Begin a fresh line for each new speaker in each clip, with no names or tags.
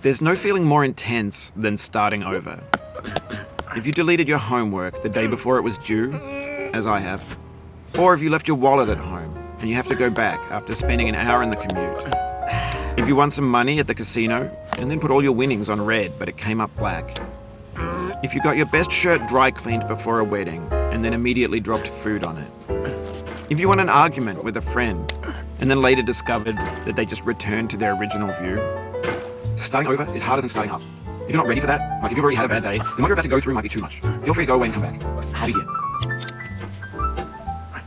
There's no feeling more intense than starting over. If you deleted your homework the day before it was due, as I have, or if you left your wallet at home and you have to go back after spending an hour in the commute. If you won some money at the casino and then put all your winnings on red but it came up black. If you got your best shirt dry cleaned before a wedding and then immediately dropped food on it. If you won an argument with a friend and then later discovered that they just returned to their original view. Starting over is harder than starting up. If you're not ready for that, like if you've already had a bad day, then what you're about to go through might be too much. Feel free to go away and come back. I'll be here.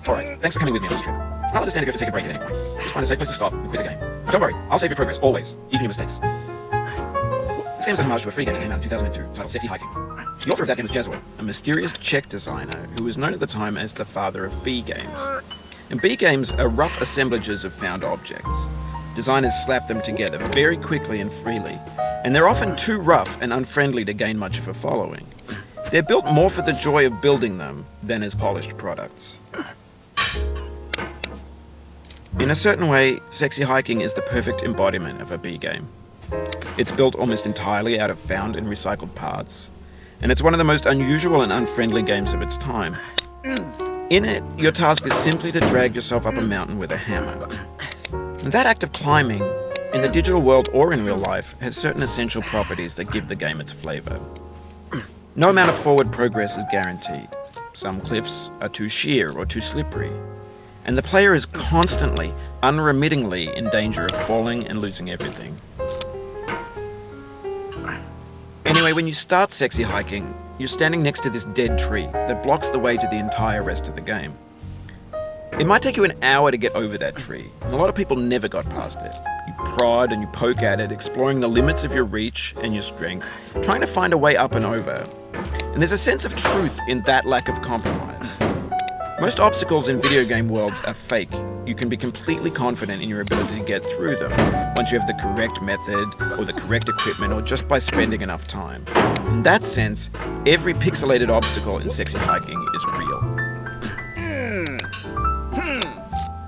Alright, thanks for coming with me on this trip. I'll understand if you have to take a break at any point. Just find a safe place to stop and quit the game. Don't worry, I'll save your progress, always, even your mistakes. This game is a homage to a free game that came out in 2002, titled Sexy Hiking. The author of that game was Jazzuo, a mysterious Czech designer who was known at the time as the father of B games. And B games are rough assemblages of found objects. Designers slap them together very quickly and freely, and they're often too rough and unfriendly to gain much of a following. They're built more for the joy of building them than as polished products. In a certain way, Sexy Hiking is the perfect embodiment of a B game. It's built almost entirely out of found and recycled parts, and it's one of the most unusual and unfriendly games of its time. In it, your task is simply to drag yourself up a mountain with a hammer. And that act of climbing, in the digital world or in real life, has certain essential properties that give the game its flavor. No amount of forward progress is guaranteed. Some cliffs are too sheer or too slippery, and the player is constantly, unremittingly in danger of falling and losing everything. Anyway, when you start Sexy Hiking, you're standing next to this dead tree that blocks the way to the entire rest of the game. It might take you an hour to get over that tree, and a lot of people never got past it. You prod and you poke at it, exploring the limits of your reach and your strength, trying to find a way up and over. And there's a sense of truth in that lack of compromise. Most obstacles in video game worlds are fake. You can be completely confident in your ability to get through them once you have the correct method or the correct equipment or just by spending enough time. In that sense, every pixelated obstacle in Sexy Hiking is real.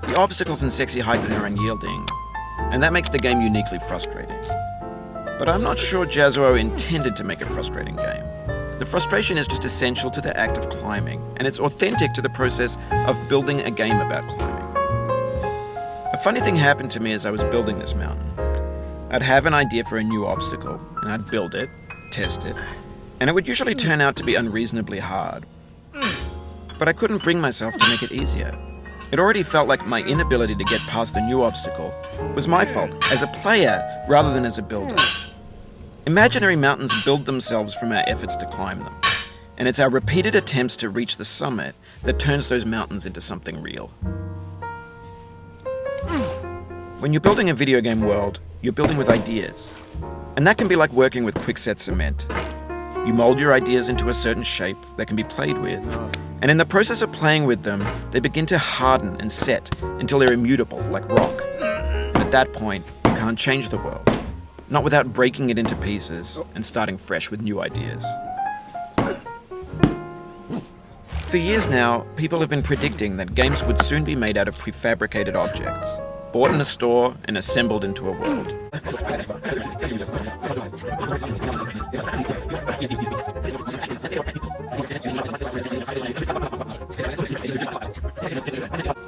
The obstacles in Sexy Hiking are unyielding, and that makes the game uniquely frustrating. But I'm not sure Jazzuo intended to make a frustrating game. The frustration is just essential to the act of climbing, and it's authentic to the process of building a game about climbing. A funny thing happened to me as I was building this mountain. I'd have an idea for a new obstacle, and I'd build it, test it, and it would usually turn out to be unreasonably hard. But I couldn't bring myself to make it easier. It already felt like my inability to get past the new obstacle was my fault as a player rather than as a builder. Imaginary mountains build themselves from our efforts to climb them, and it's our repeated attempts to reach the summit that turns those mountains into something real. When you're building a video game world, you're building with ideas, and that can be like working with quickset cement. You mold your ideas into a certain shape that can be played with, and in the process of playing with them, they begin to harden and set until they're immutable, like rock. And at that point, you can't change the world. Not without breaking it into pieces and starting fresh with new ideas. For years now, people have been predicting that games would soon be made out of prefabricated objects, bought in a store and assembled into a world.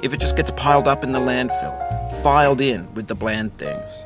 If it just gets piled up in the landfill, filed in with the bland things.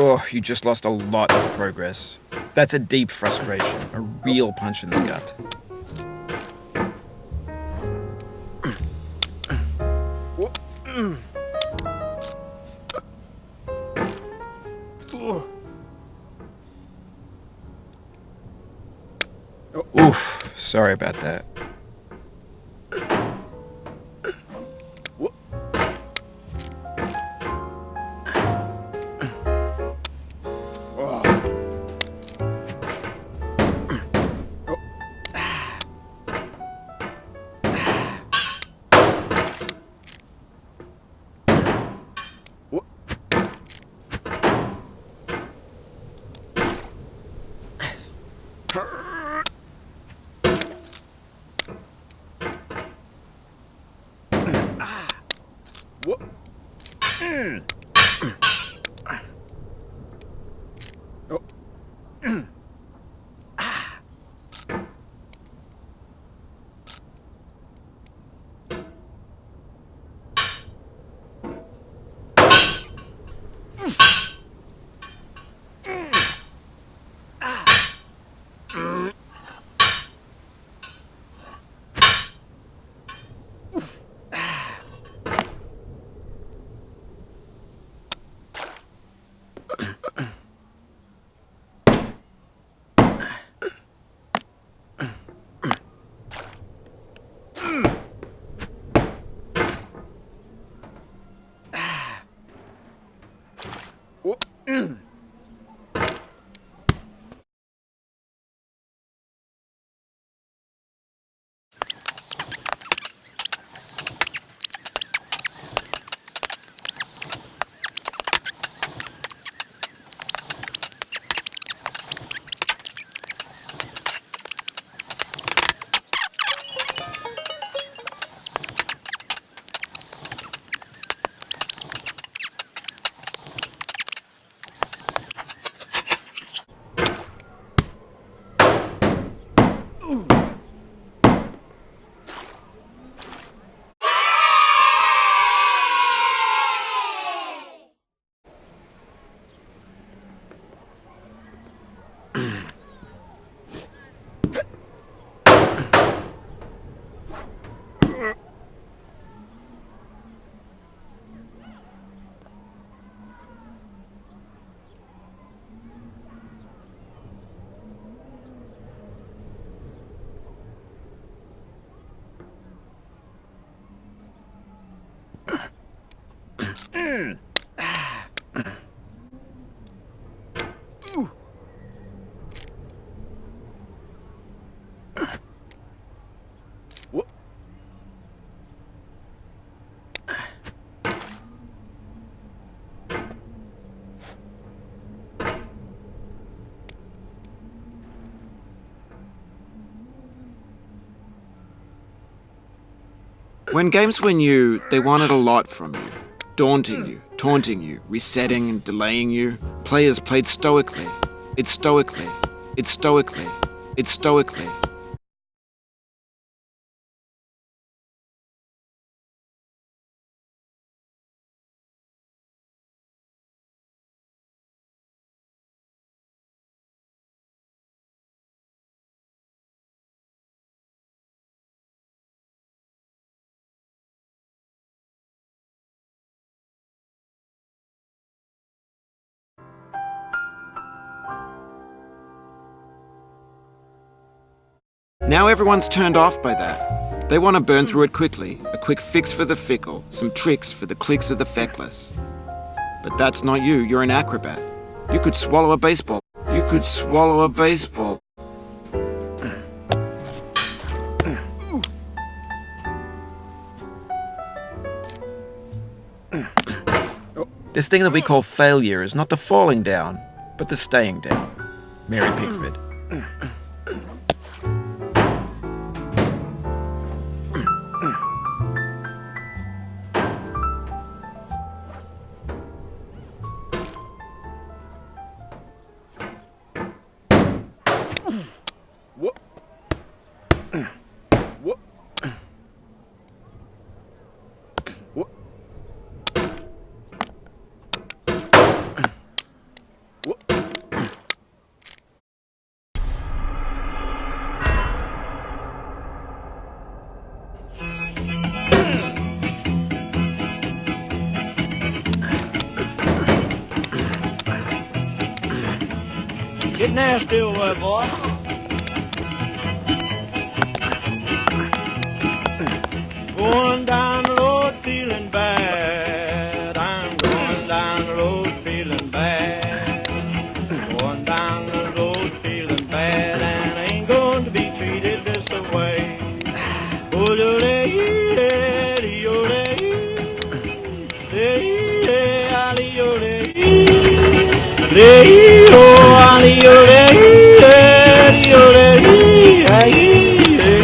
Oh, you just lost a lot of progress. That's a deep frustration, a real punch in the gut. Oof, sorry about that. When games were new, they wanted a lot from you. Daunting you, taunting you, resetting and delaying you. Players played stoically. It's stoically. It's stoically. It's stoically. Now everyone's turned off by that. They want to burn through it quickly, a quick fix for the fickle, some tricks for the clicks of the feckless. But that's not you, you're an acrobat. You could swallow a baseball. You could swallow a baseball. This thing that we call failure is not the falling down, but the staying down. Mary Pickford.
Get nasty away, boy. Going down the road feeling bad. I'm going down the road feeling bad. Going down the road feeling bad, and I ain't going to be treated this way.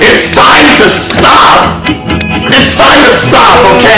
It's time to stop! It's time to stop, okay?